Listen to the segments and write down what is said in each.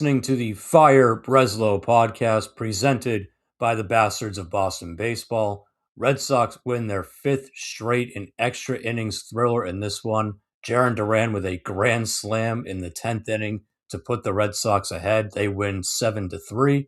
Listening to the Fire Breslow podcast presented by the Bastards of Boston Baseball. Red Sox win their fifth straight in extra innings thriller in this one. Jaron Duran with a grand slam in the 10th inning to put the Red Sox ahead. They win 7-3.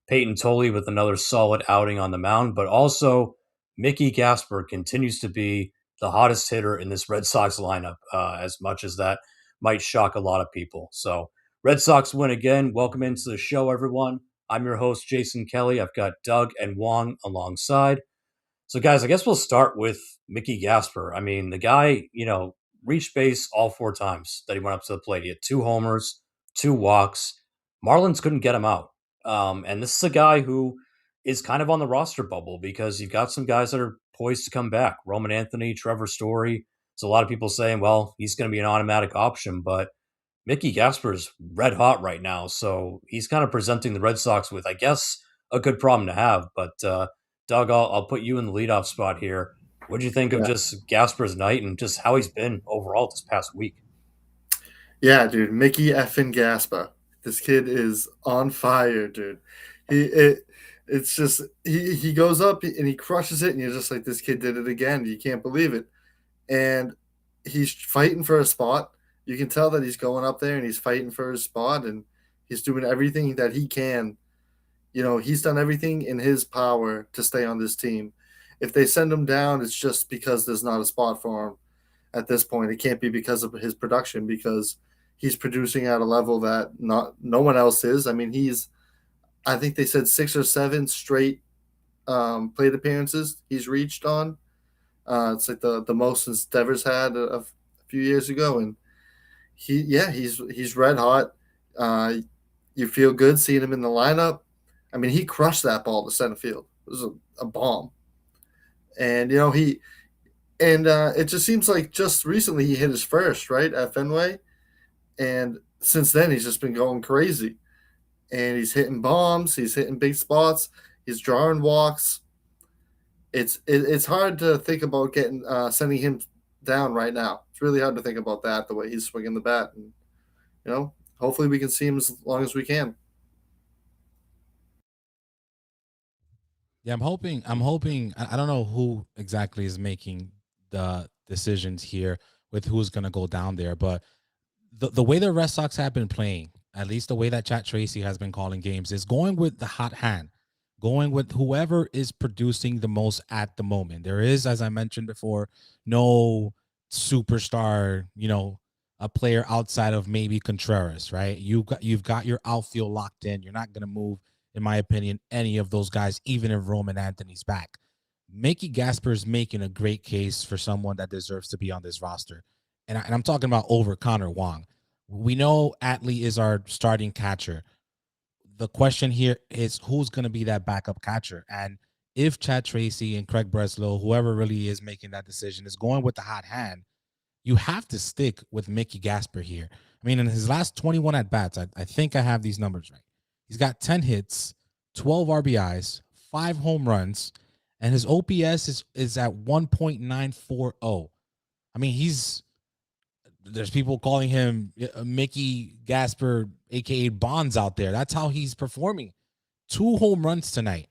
Peyton Tolley with another solid outing on the mound, but also Mickey Gasper continues to be the hottest hitter in this Red Sox lineup, as much as that might shock a lot of people. So, Red Sox win again. Welcome into the show, everyone. I'm your host, Jason Kelly. I've got Doug and Wong alongside. So, guys, I guess we'll start with Mickey Gasper. I mean, the guy, reached base all four times that he went up to the plate. He had two homers, two walks. Marlins couldn't get him out. And this is a guy who is kind of on the roster bubble because you've got some guys that are poised to come back. Roman Anthony, Trevor Story. So a lot of people saying, well, he's going to be an automatic option, but Mickey Gasper's red hot right now, so he's kind of presenting the Red Sox with, I guess, a good problem to have. But Doug, I'll put you in the leadoff spot here. What do you think of Yeah. just Gasper's night and just how he's been overall this past week? Yeah, dude. Mickey effing Gasper. This kid is on fire, dude. It's just he goes up and he crushes it, and you're just like, this kid did it again. You can't believe it. And he's fighting for a spot. You can tell that he's going up there and he's fighting for his spot, and he's doing everything that he can. He's done everything in his power to stay on this team. If they send him down, it's just because there's not a spot for him at this point. It can't be because of his production, because he's producing at a level that no one else is. I mean, I think they said 6 or 7 straight plate appearances he's reached on. It's like the most since Devers had a few years ago, and he's red hot. You feel good seeing him in the lineup. I mean, he crushed that ball to center field. It was a bomb, and it just seems like just recently he hit his first right at Fenway, and since then he's just been going crazy. And he's hitting bombs, he's hitting big spots, he's drawing walks. It's hard to think about getting sending him down right now. It's really hard to think about that, the way he's swinging the bat, and hopefully we can see him as long as we can. Yeah, I'm hoping. I'm hoping. I don't know who exactly is making the decisions here with who's going to go down there, but the way the Red Sox have been playing, at least the way that Chat Tracy has been calling games, is going with the hot hand, going with whoever is producing the most at the moment. There is, as I mentioned before, no superstar, a player outside of maybe Contreras, right? You've got your outfield locked in. You're not going to move, in my opinion, any of those guys, even if Roman Anthony's back. Mickey Gasper is making a great case for someone that deserves to be on this roster. And I'm talking about over Connor Wong. We know Atley is our starting catcher. The question here is who's going to be that backup catcher? And if Chad Tracy and Craig Breslow, whoever really is making that decision, is going with the hot hand, you have to stick with Mickey Gasper here. I mean, in his last 21 at bats, I think I have these numbers right. He's got 10 hits, 12 RBIs, 5 home runs, and his OPS is at 1.940. I mean, there's people calling him Mickey Gasper, aka Bonds, out there. That's how he's performing. 2 home runs tonight.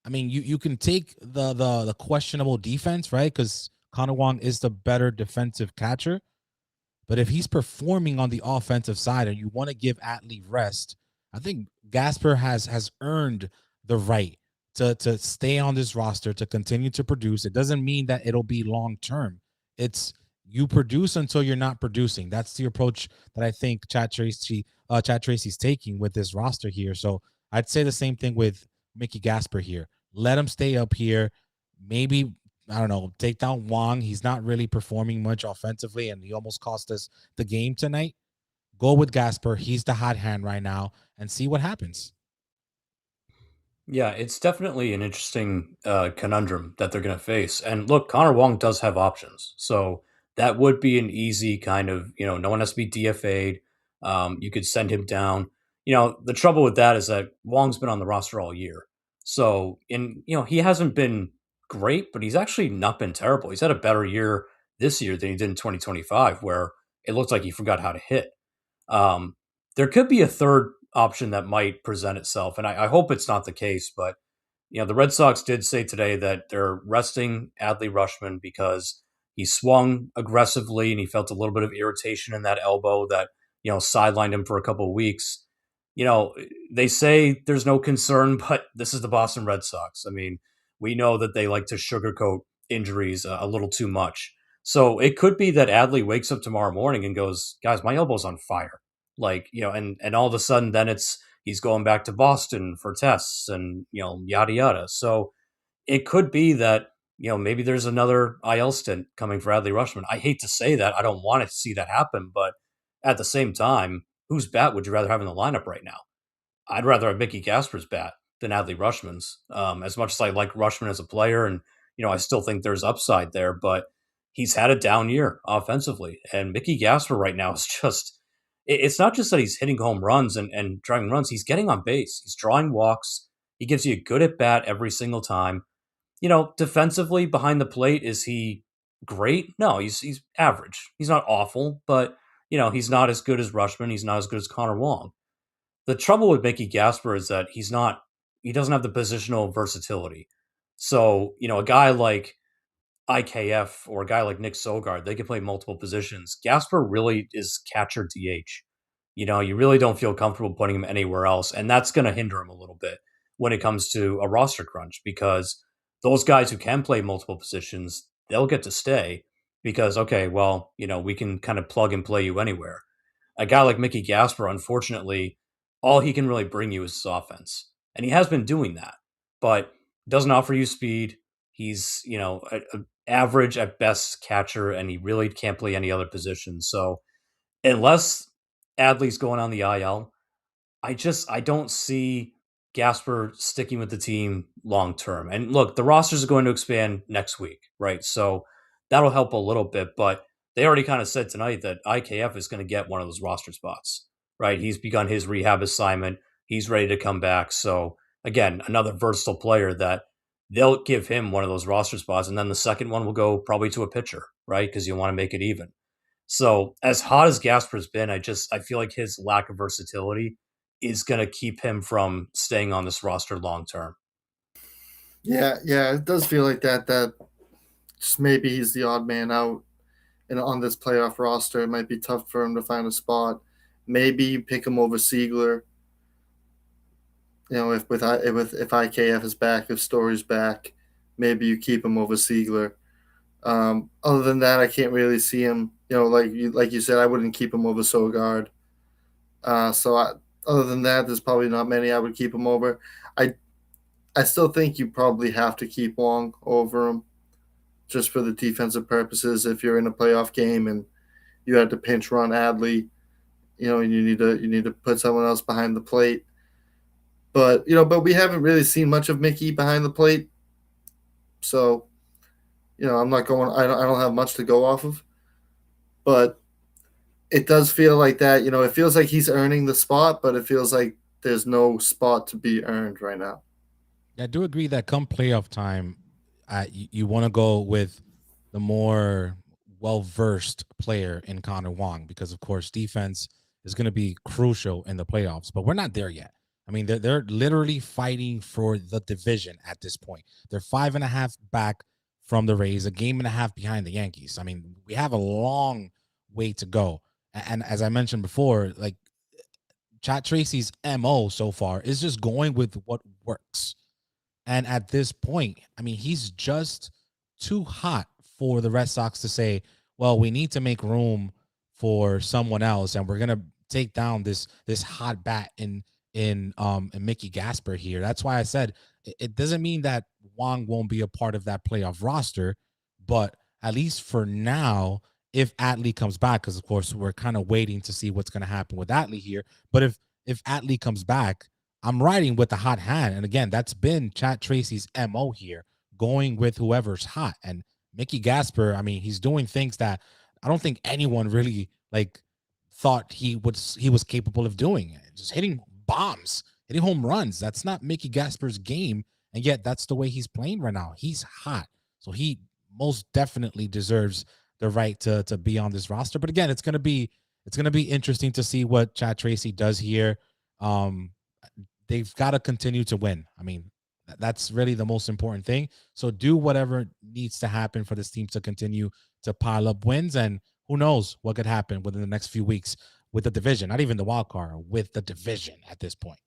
I mean, you can take the questionable defense, right? Because Connor Wong is the better defensive catcher. But if he's performing on the offensive side and you want to give Atley rest, I think Gasper has earned the right to stay on this roster, to continue to produce. It doesn't mean that it'll be long term. It's you produce until you're not producing. That's the approach that I think Chad Tracy's taking with this roster here. So I'd say the same thing with Mickey Gasper here. Let him stay up here. Maybe, I don't know, take down Wong. He's not really performing much offensively, and he almost cost us the game tonight. Go with Gasper. He's the hot hand right now, and see what happens. Yeah, it's definitely an interesting conundrum that they're going to face. And look, Connor Wong does have options. So that would be an easy kind of, no one has to be DFA'd. You could send him down. The trouble with that is that Wong's been on the roster all year. So, he hasn't been great, but he's actually not been terrible. He's had a better year this year than he did in 2025, where it looked like he forgot how to hit. Um, there could be a third option that might present itself, and I hope it's not the case. But the Red Sox did say today that they're resting Adley Rutschman because he swung aggressively and he felt a little bit of irritation in that elbow that sidelined him for a couple of weeks. They say there's no concern, but this is the Boston Red Sox. I mean, we know that they like to sugarcoat injuries a little too much. So it could be that Adley wakes up tomorrow morning and goes, guys, my elbow's on fire. And all of a sudden then he's going back to Boston for tests and, yada, yada. So it could be that, maybe there's another IL stint coming for Adley Rutschman. I hate to say that. I don't want to see that happen. But at the same time, whose bat would you rather have in the lineup right now? I'd rather have Mickey Gasper's bat than Adley Rutschman's. As much as I like Rutschman as a player, and I still think there's upside there, but he's had a down year offensively, and Mickey Gasper right now is just. It's not just that he's hitting home runs and driving runs; he's getting on base. He's drawing walks. He gives you a good at bat every single time. Defensively behind the plate, is he great? No, he's average. He's not awful, but he's not as good as Rutschman. He's not as good as Connor Wong. The trouble with Mickey Gasper is that he doesn't have the positional versatility. So, a guy like IKF or a guy like Nick Sogard, they can play multiple positions. Gasper really is catcher DH. You really don't feel comfortable putting him anywhere else, and that's going to hinder him a little bit when it comes to a roster crunch because those guys who can play multiple positions, they'll get to stay because okay, well, we can kind of plug and play you anywhere. A guy like Mickey Gasper, unfortunately, all he can really bring you is his offense. And he has been doing that, but doesn't offer you speed. He's, a average at best catcher, and he really can't play any other position. So unless Adley's going on the IL, I don't see Gasper sticking with the team long term. And look, the rosters are going to expand next week, right? So that'll help a little bit, but they already kind of said tonight that IKF is going to get one of those roster spots, right? He's begun his rehab assignment. He's ready to come back. So again, another versatile player that they'll give him one of those roster spots, and then the second one will go probably to a pitcher, right? Because you want to make it even. So as hot as Gasper's been, I feel like his lack of versatility is going to keep him from staying on this roster long term. Yeah, it does feel like that. That just maybe he's the odd man out, and on this playoff roster, it might be tough for him to find a spot. Maybe you pick him over Siegler. If IKF is back, if Story's back, maybe you keep him over Siegler. Other than that, I can't really see him. Like you said, I wouldn't keep him over Sogard. Other than that, there's probably not many I would keep him over. I still think you probably have to keep Wong over him, just for the defensive purposes. If you're in a playoff game and you had to pinch run Adley, and you need to put someone else behind the plate. But we haven't really seen much of Mickey behind the plate, so I'm not going. I don't have much to go off of, but it does feel like that. It feels like he's earning the spot, but it feels like there's no spot to be earned right now. I do agree that come playoff time, you want to go with the more well-versed player in Connor Wong because, of course, defense is going to be crucial in the playoffs. But we're not there yet. I mean, they're literally fighting for the division at this point. They're 5.5 back from the Rays, a game and a half behind the Yankees. I mean, we have a long way to go. And as I mentioned before, like Chad Tracy's MO so far is just going with what works. And at this point, I mean, he's just too hot for the Red Sox to say, well, we need to make room for someone else, and we're gonna take down this hot bat in Mickey Gasper here. That's why I said it doesn't mean that Wong won't be a part of that playoff roster, but at least for now, if Atley comes back, because of course we're kind of waiting to see what's going to happen with Atley here. But if Atley comes back, I'm riding with the hot hand. And again, that's been Chad Tracy's MO here, going with whoever's hot. And Mickey Gasper, I mean, he's doing things that I don't think anyone really thought he was capable of doing. Just hitting bombs, hitting home runs. That's not Mickey Gasper's game. And yet that's the way he's playing right now. He's hot. So he most definitely deserves the right to be on this roster. But again, it's gonna be interesting to see what Chad Tracy does here. Um, they've got to continue to win. I mean, that's really the most important thing. So do whatever needs to happen for this team to continue to pile up wins. And who knows what could happen within the next few weeks with the division, not even the wild card, with the division at this point.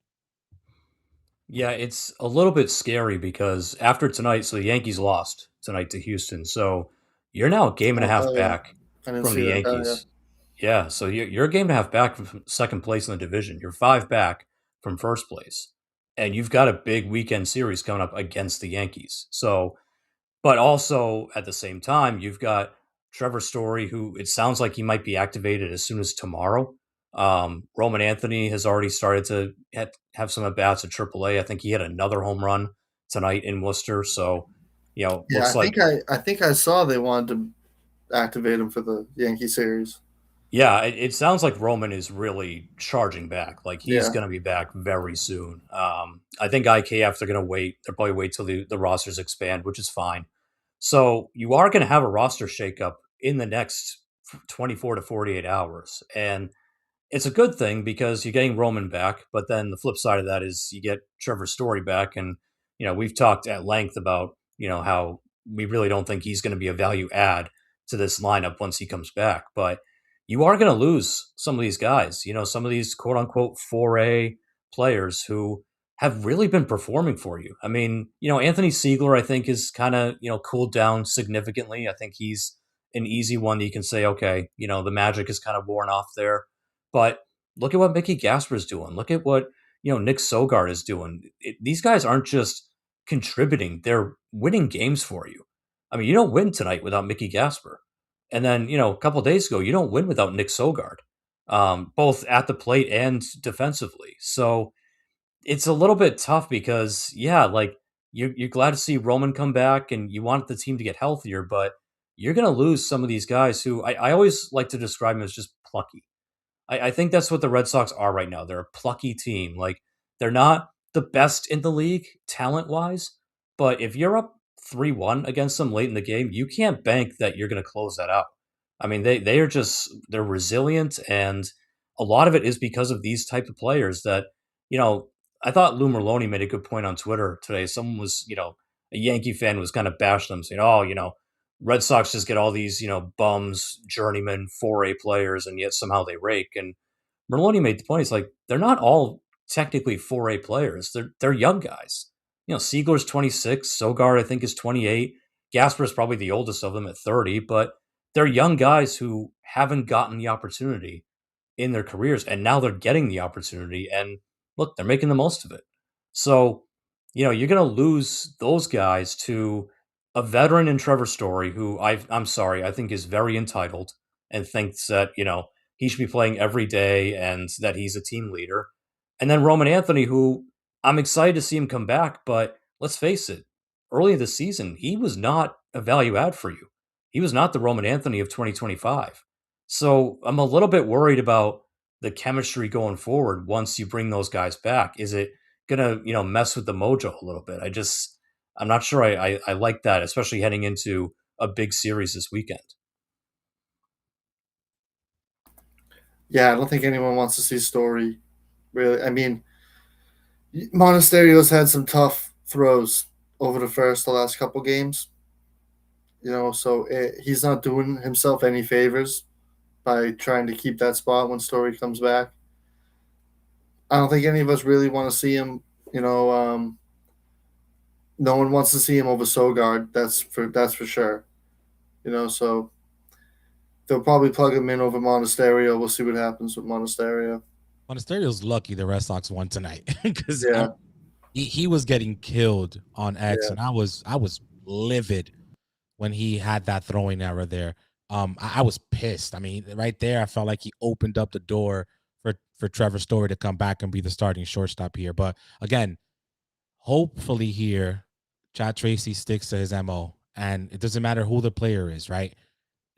Yeah, it's a little bit scary because after tonight, so the Yankees lost tonight to Houston. So you're now a game and a half Oh yeah, back I didn't from see the that. Oh yeah. Yankees. Yeah, so you're a game and a half back from second place in the division. You're five back from first place. And you've got a big weekend series coming up against the Yankees. So, but also at the same time, you've got Trevor Story, who it sounds like he might be activated as soon as tomorrow. Roman Anthony has already started to have some at bats at AAA. I think he had another home run tonight in Worcester. So, Yeah, looks like I think I saw they wanted to activate him for the Yankee series. yeah, it sounds like Roman is really charging back. Like he's Yeah, going to be back very soon. I think IKF they're going to wait. They'll probably wait till the rosters expand, which is fine. So you are going to have a roster shakeup in the next 24 to 48 hours, and it's a good thing because you're getting Roman back, but then the flip side of that is you get Trevor Story back, and we've talked at length about how we really don't think he's going to be a value add to this lineup once he comes back. But you are going to lose some of these guys, some of these quote unquote 4A players who have really been performing for you. I mean, Anthony Siegler, I think, is kind of cooled down significantly. I think he's an easy one that you can say, okay, the magic is kind of worn off there. But look at what Mickey Gasper's doing. Look at what Nick Sogard is doing. These guys aren't just contributing; they're winning games for you. I mean, you don't win tonight without Mickey Gasper, and then a couple days ago, you don't win without Nick Sogard, both at the plate and defensively. So it's a little bit tough because yeah, like you're glad to see Roman come back, and you want the team to get healthier, but you're going to lose some of these guys who I always like to describe them as just plucky. I think that's what the Red Sox are right now. They're a plucky team. Like they're not the best in the league talent wise, but if you're up 3-1 against them late in the game, you can't bank that you're going to close that out. I mean, they're resilient, and a lot of it is because of these type of players that you know. I thought Lou Merloni made a good point on Twitter today. Someone was a Yankee fan was kind of bashing them, saying, "Oh, Red Sox just get all these, bums, journeyman, 4A players, and yet somehow they rake." And Merloni made the point. He's like, they're not all technically 4A players. They're young guys. Siegler's 26, Sogard I think is 28. Gasper's probably the oldest of them at 30, but they're young guys who haven't gotten the opportunity in their careers, and now they're getting the opportunity. And look, they're making the most of it. So, you're going to lose those guys to a veteran in Trevor Story, who I'm sorry, I think is very entitled and thinks that he should be playing every day and that he's a team leader. And then Roman Anthony, who I'm excited to see him come back, but let's face it, early in the season, he was not a value add for you. He was not the Roman Anthony of 2025. So I'm a little bit worried about the chemistry going forward once you bring those guys back. Is it gonna, mess with the mojo a little bit? I'm not sure I like that, especially heading into a big series this weekend. yeah. I don't think anyone wants to see Story. Really, I mean, Monasterio's had some tough throws over the last couple games. So he's not doing himself any favors by trying to keep that spot when Story comes back. I don't think any of us really want to see him. You know, no one wants to see him over Sogard. That's for sure. So they'll probably plug him in over Monasterio. We'll see what happens with Monasterio. Monasterio's lucky the Red Sox won tonight because Yeah, he was getting killed on X, yeah, and I was livid when he had that throwing error there. I was pissed. I mean, right there, I felt like he opened up the door for Trevor Story to come back and be the starting shortstop here. But again, hopefully here, Chad Tracy sticks to his MO, and it doesn't matter who the player is, right?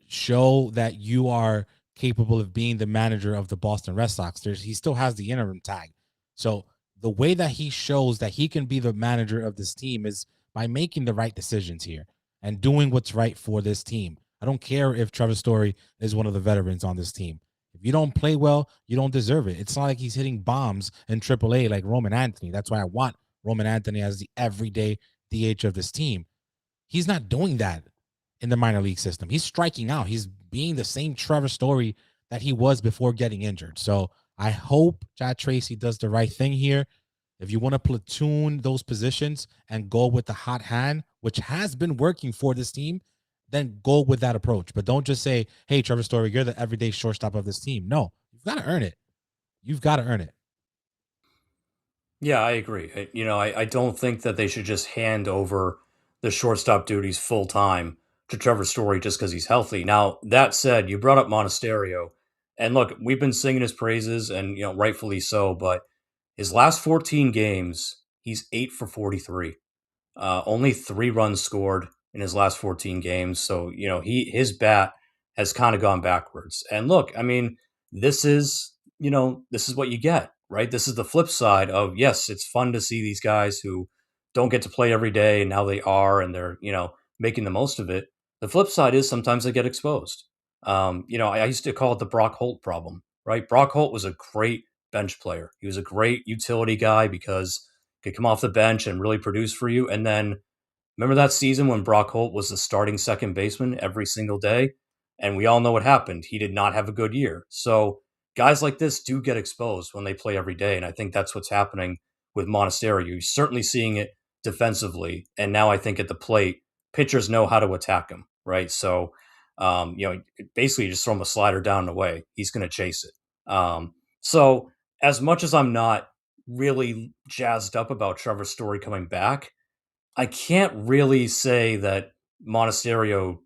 Show that you are capable of being the manager of the Boston Red Sox. He still has the interim tag. So the way that he shows that he can be the manager of this team is by making the right decisions here and doing what's right for this team. I don't care if Trevor Story is one of the veterans on this team. If you don't play well, you don't deserve it. It's not like he's hitting bombs in AAA like Roman Anthony. That's why I want Roman Anthony as the everyday DH of this team. He's not doing that in the minor league system. He's striking out. He's being the same Trevor Story that he was before getting injured. So I hope Chad Tracy does the right thing here. If you want to platoon those positions and go with the hot hand, which has been working for this team, then go with that approach. But don't just say, hey, Trevor Story, you're the everyday shortstop of this team. No, you've got to earn it. You've got to earn it. Yeah, I agree. I don't think that they should just hand over the shortstop duties full time to Trevor Story just because he's healthy. Now, that said, you brought up Monasterio, and look, we've been singing his praises, and rightfully so. But his last 14 games, he's 8 for 43. Only 3 runs scored in his last 14 games. So, his bat has kind of gone backwards. And look, I mean, this is, this is what you get, right? This is the flip side of, yes, it's fun to see these guys who don't get to play every day and now they are and they're, making the most of it. The flip side is sometimes they get exposed. I used to call it the Brock Holt problem, right? Brock Holt was a great bench player. He was a great utility guy because could come off the bench and really produce for you. And then remember that season when Brock Holt was the starting second baseman every single day? And we all know what happened. He did not have a good year. So guys like this do get exposed when they play every day. And I think that's what's happening with Monasterio. You're certainly seeing it defensively. And now I think at the plate, pitchers know how to attack him, right? So, basically just throw him a slider down and away. He's going to chase it. So as much as I'm not really jazzed up about Trevor Story coming back, I can't really say that Monasterio,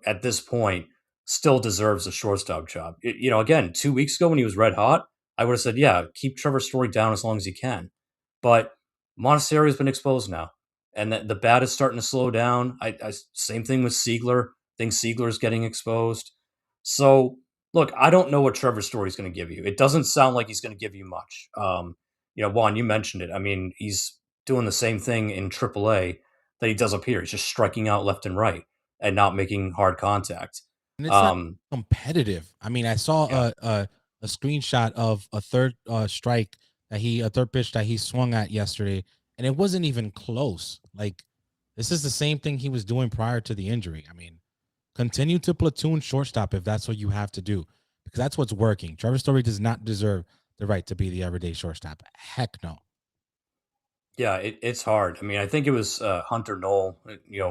at this point, still deserves a shortstop job. Again, 2 weeks ago when he was red hot, I would have said, yeah, keep Trevor Story down as long as you can. But Monasterio's been exposed now, and the bat is starting to slow down. Same thing with Siegler. I think Siegler's getting exposed. So look, I don't know what Trevor Story's going to give you. It doesn't sound like he's going to give you much. Juan, you mentioned it. I mean, he's doing the same thing in AAA that he does up here. He's just striking out left and right and not making hard contact. And it's not competitive. I mean, I saw Yeah. a screenshot of a third strike a third pitch that he swung at yesterday, and it wasn't even close. Like, this is the same thing he was doing prior to the injury. I mean, continue to platoon shortstop if that's what you have to do, because that's what's working. Trevor Story does not deserve the right to be the everyday shortstop. Heck no. Yeah, it's hard. I mean, I think it was Hunter Knoll,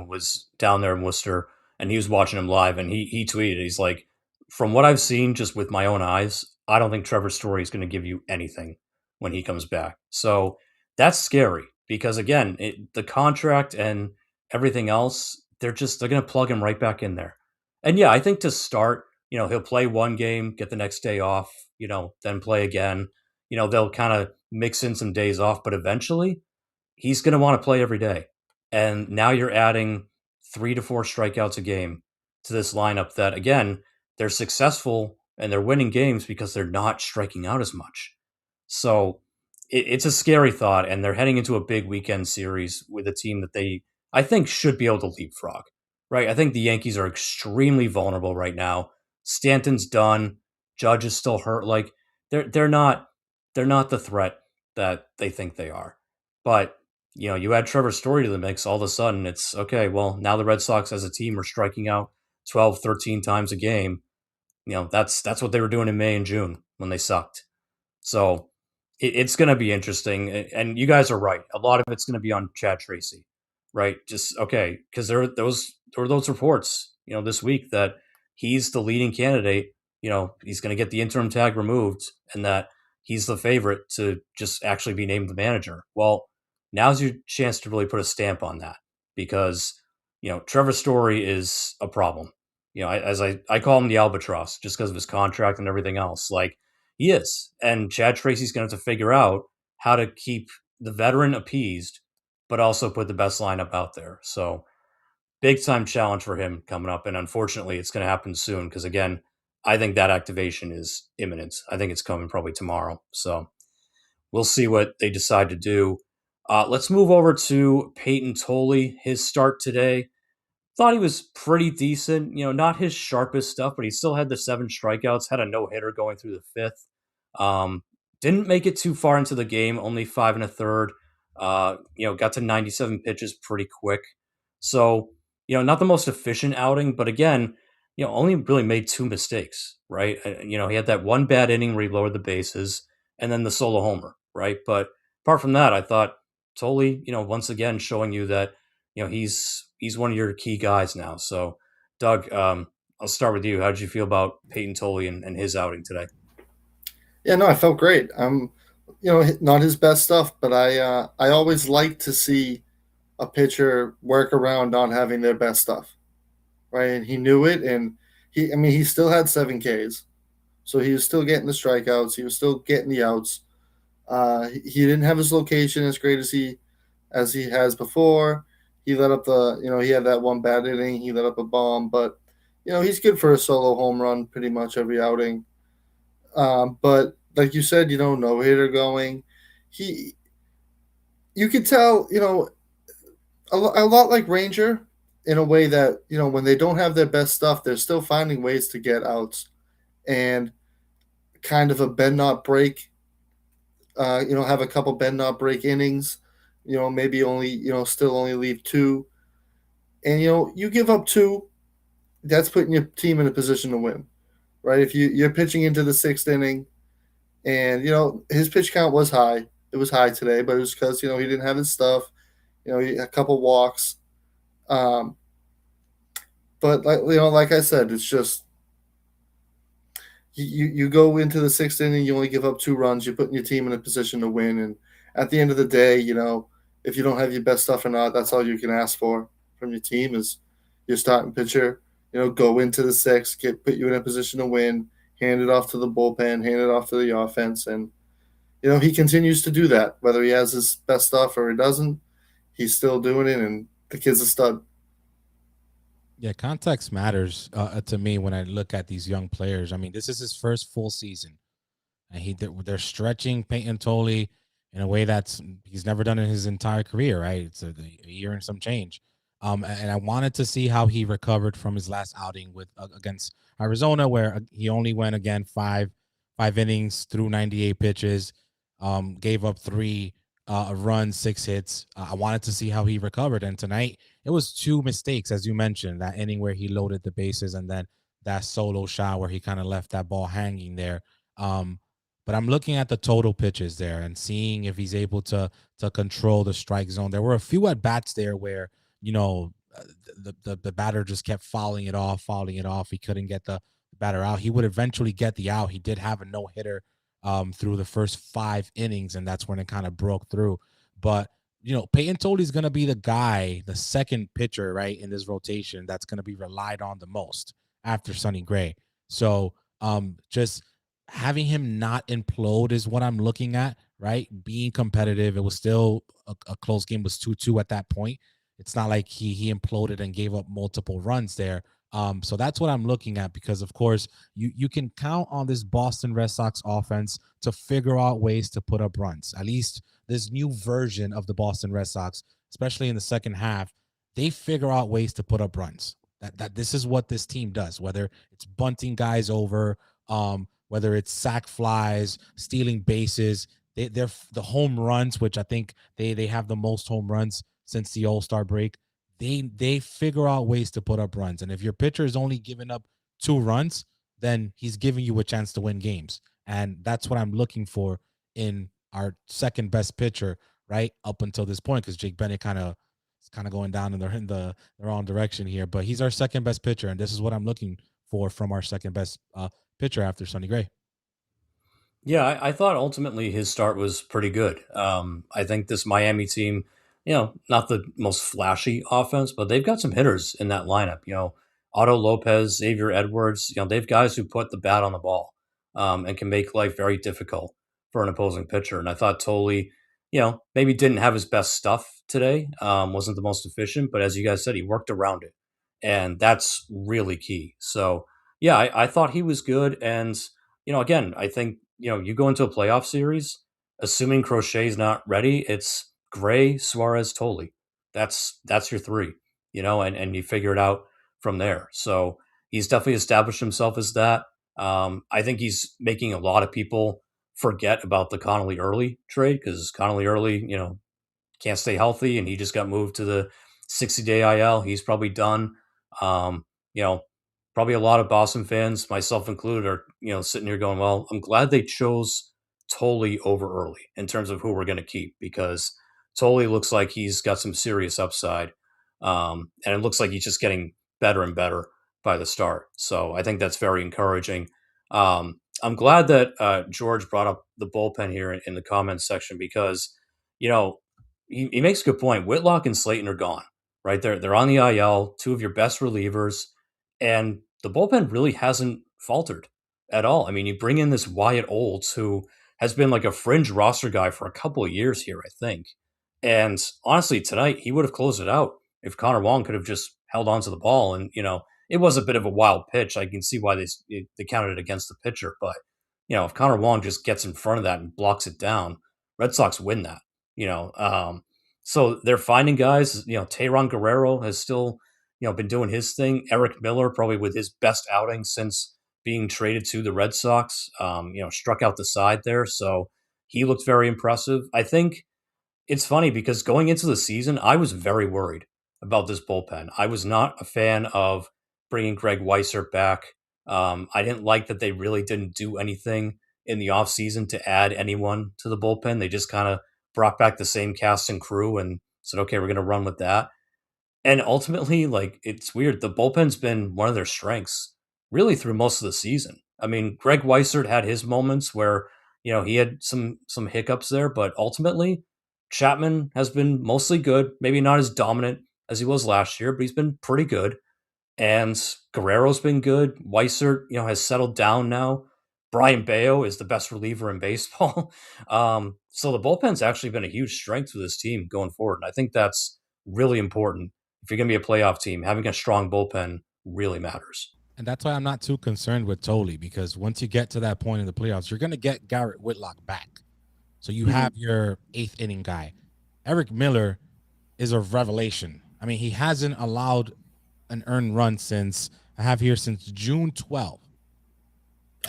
was down there in Worcester, and he was watching him live, and he tweeted, he's like, from what I've seen just with my own eyes, I don't think Trevor Story is going to give you anything when he comes back. So that's scary because again, the contract and everything else, they're going to plug him right back in there. And yeah, I think to start, he'll play one game, get the next day off, then play again. They'll kind of mix in some days off, but eventually he's going to want to play every day. And now you're adding 3 to 4 strikeouts a game to this lineup that, again, they're successful and they're winning games because they're not striking out as much. So it's a scary thought. And they're heading into a big weekend series with a team that I think, should be able to leapfrog, right? I think the Yankees are extremely vulnerable right now. Stanton's done. Judge is still hurt. Like they're not the threat that they think they are. But you add Trevor Story to the mix, all of a sudden it's okay. Well, now the Red Sox as a team are striking out 12, 13 times a game. That's what they were doing in May and June when they sucked. So it's going to be interesting. And you guys are right. A lot of it's going to be on Chad Tracy, right? Just okay, because there were those reports, this week that he's the leading candidate. He's going to get the interim tag removed, and that he's the favorite to just actually be named the manager. Well, now's your chance to really put a stamp on that because Trevor Story is a problem. As I call him the albatross just because of his contract and everything else. Like he is, and Chad Tracy's going to have to figure out how to keep the veteran appeased, but also put the best lineup out there. So big time challenge for him coming up, and unfortunately, it's going to happen soon because again, I think that activation is imminent. I think it's coming probably tomorrow. So we'll see what they decide to do. Let's move over to Peyton Tolley. His start today. thought he was pretty decent. Not his sharpest stuff, but he still had the 7 strikeouts, had a no hitter going through the fifth. Um, didn't make it too far into the game, only 5 1/3. Got to 97 pitches pretty quick. So, not the most efficient outing, but again, only really made 2 mistakes, right? He had that one bad inning where he lowered the bases and then the solo homer, right? But apart from that, I thought Tolle, once again showing you that, he's one of your key guys now. So, Doug, I'll start with you. How did you feel about Peyton Tolle and his outing today? Yeah, no, I felt great. Not his best stuff, but I always like to see a pitcher work around not having their best stuff, right? And he knew it, and he still had 7 Ks, so he was still getting the strikeouts, he was still getting the outs. He didn't have his location as great as he has before. He let up he had that one bad inning, he let up a bomb, but he's good for a solo home run pretty much every outing. But like you said, no hitter going. He, you could tell, a lot like Ranger, in a way that when they don't have their best stuff, they're still finding ways to get outs and kind of a bend not break. Have a couple bend not break innings. Maybe only still only leave two, and you give up two, that's putting your team in a position to win, right? If you're pitching into the sixth inning, and his pitch count was high. It was high today, but it was because he didn't have his stuff. A couple walks. Um, but like I said, it's just you go into the sixth inning, you only give up 2 runs. You're putting your team in a position to win, and at the end of the day, if you don't have your best stuff or not, that's all you can ask for from your team is your starting pitcher. Go into the sixth, put you in a position to win, hand it off to the bullpen, hand it off to the offense, and he continues to do that. Whether he has his best stuff or he doesn't, he's still doing it, and the kid's a stud. Yeah, context matters to me when I look at these young players. I mean, this is his first full season, and they're stretching Peyton Tolle in a way that's he's never done in his entire career. Right, it's a year and some change. And I wanted to see how he recovered from his last outing with against Arizona, where he only went again five innings through 98 pitches, gave up 3 runs, 6 hits. I wanted to see how he recovered, and tonight it was 2 mistakes, as you mentioned, that inning where he loaded the bases, and then that solo shot where he kind of left that ball hanging there. Um, but I'm looking at the total pitches there and seeing if he's able to control the strike zone. There were a few at bats there where you know the batter just kept fouling it off, fouling it off. He couldn't get the batter out. He would eventually get the out. He did have a no hitter through the first 5 innings, and that's when it kind of broke through. But Peyton Tolle is going to be the guy, the second pitcher, right, in this rotation that's going to be relied on the most after Sonny Gray. So just having him not implode is what I'm looking at, right? Being competitive. It was still a close game, it was 2-2 at that point. It's not like he imploded and gave up multiple runs there. So that's what I'm looking at because, of course, you can count on this Boston Red Sox offense to figure out ways to put up runs. At least this new version of the Boston Red Sox, especially in the second half, they figure out ways to put up runs. That this is what this team does. Whether it's bunting guys over, whether it's sac flies, stealing bases, they're the home runs, which I think they have the most home runs since the All-Star break. They figure out ways to put up runs. And if your pitcher is only giving up 2 runs, then he's giving you a chance to win games. And that's what I'm looking for in our second best pitcher, right? Up until this point, because Jake Bennett is kind of going down in the wrong direction here. But he's our second best pitcher, and this is what I'm looking for from our second best pitcher after Sonny Gray. Yeah, I thought ultimately his start was pretty good. I think this Miami team, not the most flashy offense, but they've got some hitters in that lineup. Otto Lopez, Xavier Edwards. They've guys who put the bat on the ball and can make life very difficult for an opposing pitcher. And I thought Tolle, maybe didn't have his best stuff today. Wasn't the most efficient, but as you guys said, he worked around it, and that's really key. So yeah, I thought he was good, and again, I think you go into a playoff series, assuming Crochet's not ready, it's Gray, Suarez, Tolle. That's your three. and you figure it out from there. So he's definitely established himself as that. I think he's making a lot of people forget about the Connolly Early trade because Connolly Early, can't stay healthy, and he just got moved to the 60-day IL. He's probably done. Um, you know, Probably a lot of Boston fans, myself included, are sitting here going, "Well, I'm glad they chose Tolley over Early in terms of who we're going to keep because Tolley looks like he's got some serious upside, and it looks like he's just getting better and better by the start. So I think that's very encouraging. I'm glad that George brought up the bullpen here in the comments section because you know he makes a good point. Whitlock and Slayton are gone, right? They're on the IL, two of your best relievers, and the bullpen really hasn't faltered at all. I mean, you bring in this Wyatt Olds, who has been like a fringe roster guy for a couple of years here, I think. And honestly, tonight he would have closed it out if Connor Wong could have just held onto the ball. And it was a bit of a wild pitch. I can see why they counted it against the pitcher, but if Connor Wong just gets in front of that and blocks it down, Red Sox win that. You know, so they're finding guys. Tehran Guerrero has still been doing his thing. Eric Miller probably with his best outing since being traded to the Red Sox. Struck out the side there, so he looked very impressive. I think it's funny because going into the season, I was very worried about this bullpen. I was not a fan of bringing Greg Weissert back. I didn't like that they really didn't do anything in the offseason to add anyone to the bullpen. They just kind of brought back the same cast and crew and said, okay, we're going to run with that. And ultimately, like, it's weird. The bullpen's been one of their strengths really through most of the season. I mean, Greg Weissert had his moments where, he had some hiccups there, but ultimately, Chapman has been mostly good, maybe not as dominant as he was last year, but he's been pretty good. And Guerrero's been good. Weissert, has settled down now. Brian Bayo is the best reliever in baseball. So the bullpen's actually been a huge strength for this team going forward. And I think that's really important. If you're going to be a playoff team, having a strong bullpen really matters. And that's why I'm not too concerned with Tolley, because once you get to that point in the playoffs, you're going to get Garrett Whitlock back. So you have your eighth inning guy. Eric Miller is a revelation. I mean, he hasn't allowed an earned run since June 12th.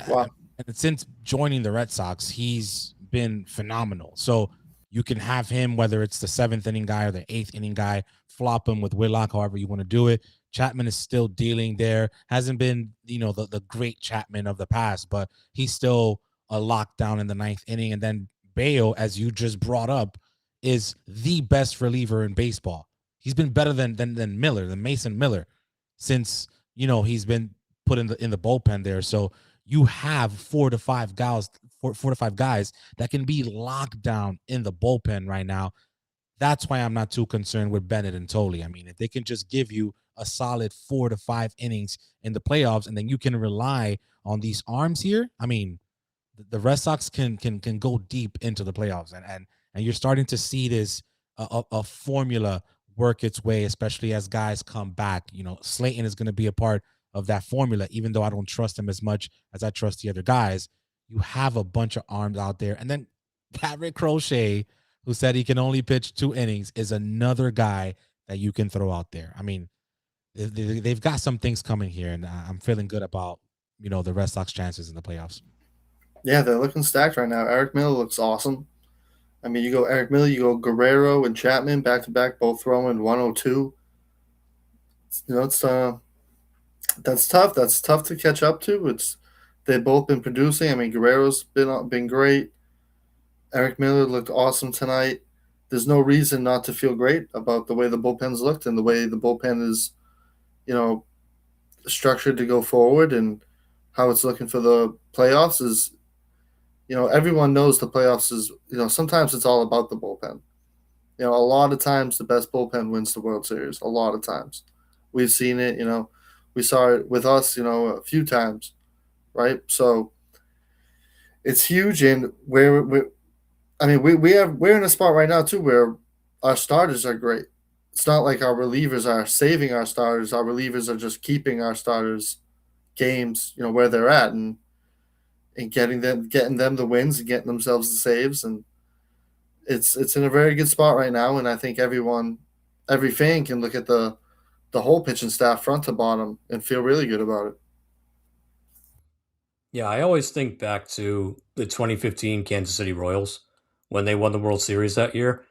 Wow. And since joining the Red Sox, he's been phenomenal. So you can have him, whether it's the seventh inning guy or the eighth inning guy, flop him with Whitlock, however you want to do it. Chapman is still dealing there. Hasn't been, the great Chapman of the past, but he's still a lockdown in the ninth inning. And then Bayo, as you just brought up, is the best reliever in baseball. He's been better than Miller, than Mason Miller, since he's been put in the bullpen there. So you have four to five guys that can be locked down in the bullpen right now. That's why I'm not too concerned with Bennett and Tolley. I mean, if they can just give you a solid 4 to 5 innings in the playoffs, and then you can rely on these arms here, I mean, the Red Sox can go deep into the playoffs, and you're starting to see this a formula work its way, especially as guys come back. Slayton is going to be a part of that formula, even though I don't trust him as much as I trust the other guys. You have a bunch of arms out there, and then Garrett Crochet, who said he can only pitch 2 innings, is another guy that you can throw out there. I mean, they've got some things coming here, and I'm feeling good about the Red Sox chances in the playoffs. Yeah, they're looking stacked right now. Eric Miller looks awesome. I mean, you go Eric Miller, you go Guerrero and Chapman back to back, both throwing 102. It's that's tough. That's tough to catch up to. They've both been producing. I mean, Guerrero's been great. Eric Miller looked awesome tonight. There's no reason not to feel great about the way the bullpen's looked and the way the bullpen is, structured to go forward, and how it's looking for the playoffs is, everyone knows the playoffs is, sometimes it's all about the bullpen. A lot of times the best bullpen wins the World Series. A lot of times. We've seen it, we saw it with us, a few times, right? So it's huge, and we're in a spot right now too where our starters are great. It's not like our relievers are saving our starters. Our relievers are just keeping our starters games, where they're at, and getting them the wins and getting themselves the saves, and it's in a very good spot right now. And I think every fan can look at the the whole pitching staff, front to bottom, and feel really good about it. Yeah, I always think back to the 2015 Kansas City Royals when they won the World Series that year.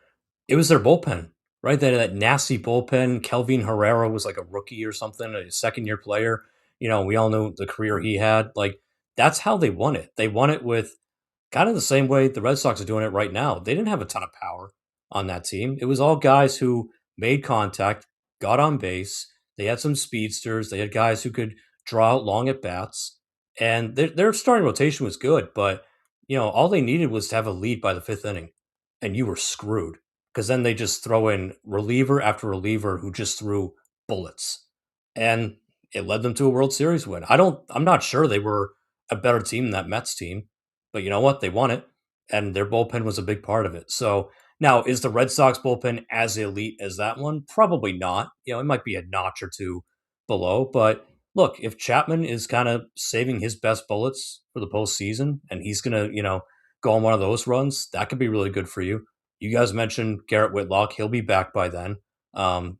It was their bullpen, right? That nasty bullpen. Kelvin Herrera was like a rookie or something, a second year player. We all know the career he had. Like, that's how they won it. They won it with kind of the same way the Red Sox are doing it right now. They didn't have a ton of power on that team. It was all guys who made contact, got on base. They had some speedsters. They had guys who could draw out long at bats, and their starting rotation was good. But all they needed was to have a lead by the fifth inning, and you were screwed because then they just throw in reliever after reliever who just threw bullets, and it led them to a World Series win. I'm not sure they were a better team than that Mets team, but you know what? They won it, and their bullpen was a big part of it. So now, is the Red Sox bullpen as elite as that one? Probably not. It might be a notch or two below. But look, if Chapman is kind of saving his best bullets for the postseason, and he's gonna, go on one of those runs, that could be really good for you. You guys mentioned Garrett Whitlock; he'll be back by then.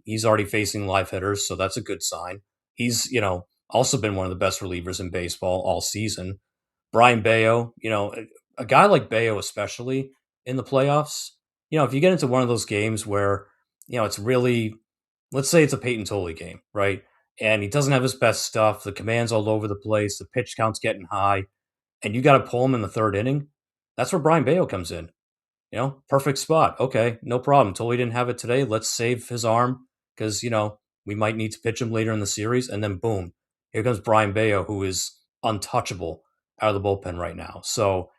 He's already facing live hitters, so that's a good sign. He's, also been one of the best relievers in baseball all season. Brian Bayo, a guy like Bayo, especially in the playoffs, if you get into one of those games where, it's really, let's say it's a Peyton Tolley game, right? And he doesn't have his best stuff. The command's all over the place. The pitch count's getting high, and you got to pull him in the third inning. That's where Brian Bayo comes in. Perfect spot. Okay, no problem. Tolley didn't have it today. Let's save his arm because, we might need to pitch him later in the series. And then boom, here comes Brian Bayo, who is untouchable out of the bullpen right now. So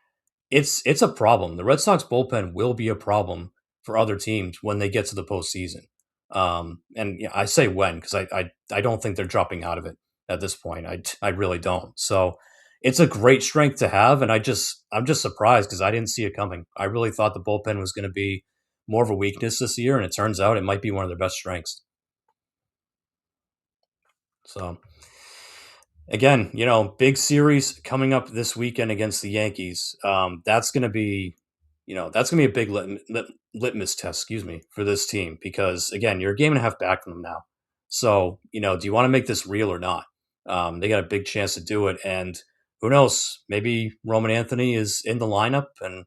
it's a problem. The Red Sox bullpen will be a problem for other teams when they get to the postseason. And yeah, I say when because I don't think they're dropping out of it at this point. I really don't. So it's a great strength to have, and I'm just surprised because I didn't see it coming. I really thought the bullpen was going to be more of a weakness this year, and it turns out it might be one of their best strengths. So again, big series coming up this weekend against the Yankees. That's going to be, that's going to be a big litmus test, excuse me, for this team because again, you're a game and a half back from them now. So, do you want to make this real or not? They got a big chance to do it, and who knows? Maybe Roman Anthony is in the lineup and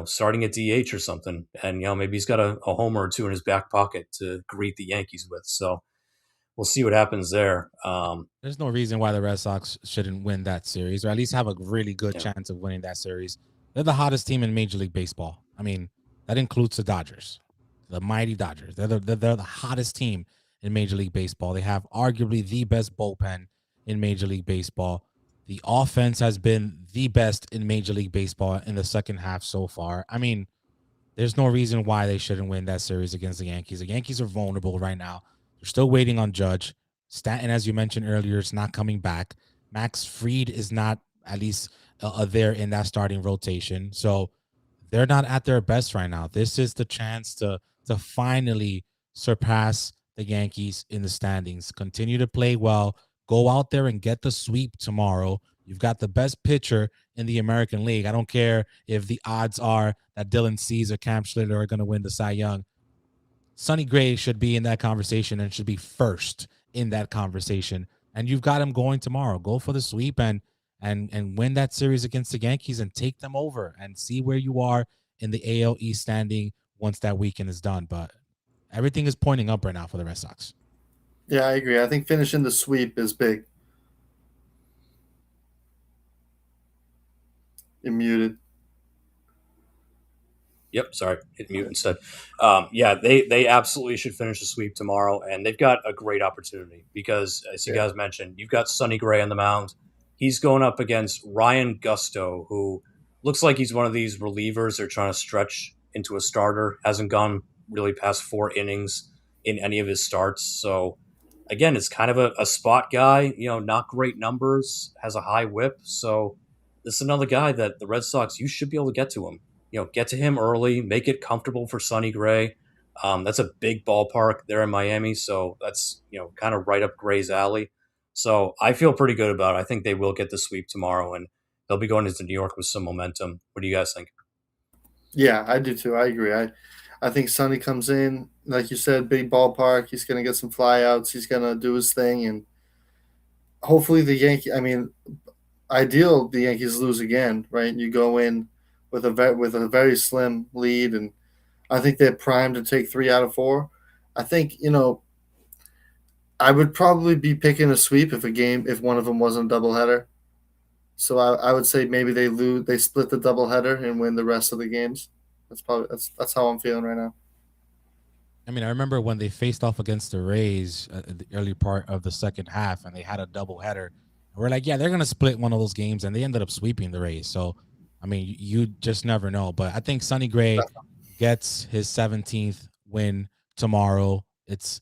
starting at DH or something, and maybe he's got a homer or two in his back pocket to greet the Yankees with. So we'll see what happens there. There's no reason why the Red Sox shouldn't win that series, or at least have a really good Yeah. chance of winning that series. They're the hottest team in Major League Baseball. I mean, that includes the Dodgers, the mighty Dodgers. They're the hottest team in Major League Baseball. They have arguably the best bullpen in Major League Baseball. The offense has been the best in Major League Baseball in the second half so far. I mean, there's no reason why they shouldn't win that series against the Yankees. The Yankees are vulnerable right now. They're still waiting on Judge. Stanton, as you mentioned earlier, is not coming back. Max Fried is not at least there in that starting rotation. So they're not at their best right now. This is the chance to finally surpass the Yankees in the standings. Continue to play well. Go out there and get the sweep tomorrow. You've got the best pitcher in the American League. I don't care if the odds are that Dylan Cease or Cam Schlitter are going to win the Cy Young. Sonny Gray should be in that conversation and should be first in that conversation. And you've got him going tomorrow. Go for the sweep and win that series against the Yankees and take them over and see where you are in the AL East standing once that weekend is done. But everything is pointing up right now for the Red Sox. Yeah, I agree. I think finishing the sweep is big. You're muted. Yep, sorry, hit mute instead. Yeah, they absolutely should finish the sweep tomorrow, and they've got a great opportunity because, as you guys mentioned, you've got Sonny Gray on the mound. He's going up against Ryan Gusto, who looks like he's one of these relievers they're trying to stretch into a starter. Hasn't gone really past 4 innings in any of his starts. So, again, it's kind of a spot guy. Not great numbers, has a high whip. So, this is another guy that the Red Sox, you should be able to get to him. Get to him early, make it comfortable for Sonny Gray. That's a big ballpark there in Miami, so that's kind of right up Gray's alley. So I feel pretty good about it. I think they will get the sweep tomorrow, and they'll be going into New York with some momentum. What do you guys think? Yeah, I do too. I agree. I think Sonny comes in, like you said, big ballpark. He's going to get some flyouts. He's going to do his thing, and hopefully the Yankee. I mean, ideal the Yankees lose again, right? You go in with a very slim lead, and I think they're primed to take 3 out of 4. I think I would probably be picking a sweep if one of them wasn't a doubleheader. So I would say maybe they split the doubleheader and win the rest of the games. That's how I'm feeling right now. I mean, I remember when they faced off against the Rays at the early part of the second half, and they had a doubleheader. We're like, yeah, they're gonna split one of those games, and they ended up sweeping the Rays. So, I mean, you just never know. But I think Sonny Gray gets his 17th win tomorrow. It's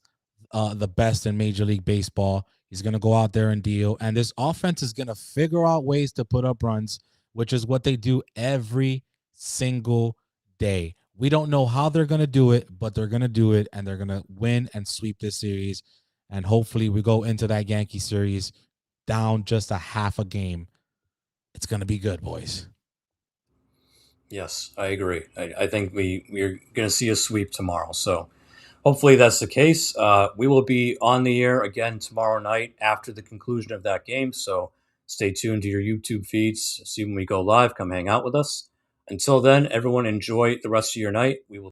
the best in Major League Baseball. He's gonna go out there and deal, and this offense is gonna figure out ways to put up runs, which is what they do every single day. We don't know how they're going to do it, but they're going to do it, and they're going to win and sweep this series. And hopefully we go into that Yankee series down just a half a game. It's going to be good, boys. Yes, I agree. I think we're going to see a sweep tomorrow. So hopefully that's the case. We will be on the air again tomorrow night after the conclusion of that game. So stay tuned to your YouTube feeds. See when we go live. Come hang out with us. Until then, everyone enjoy the rest of your night. We will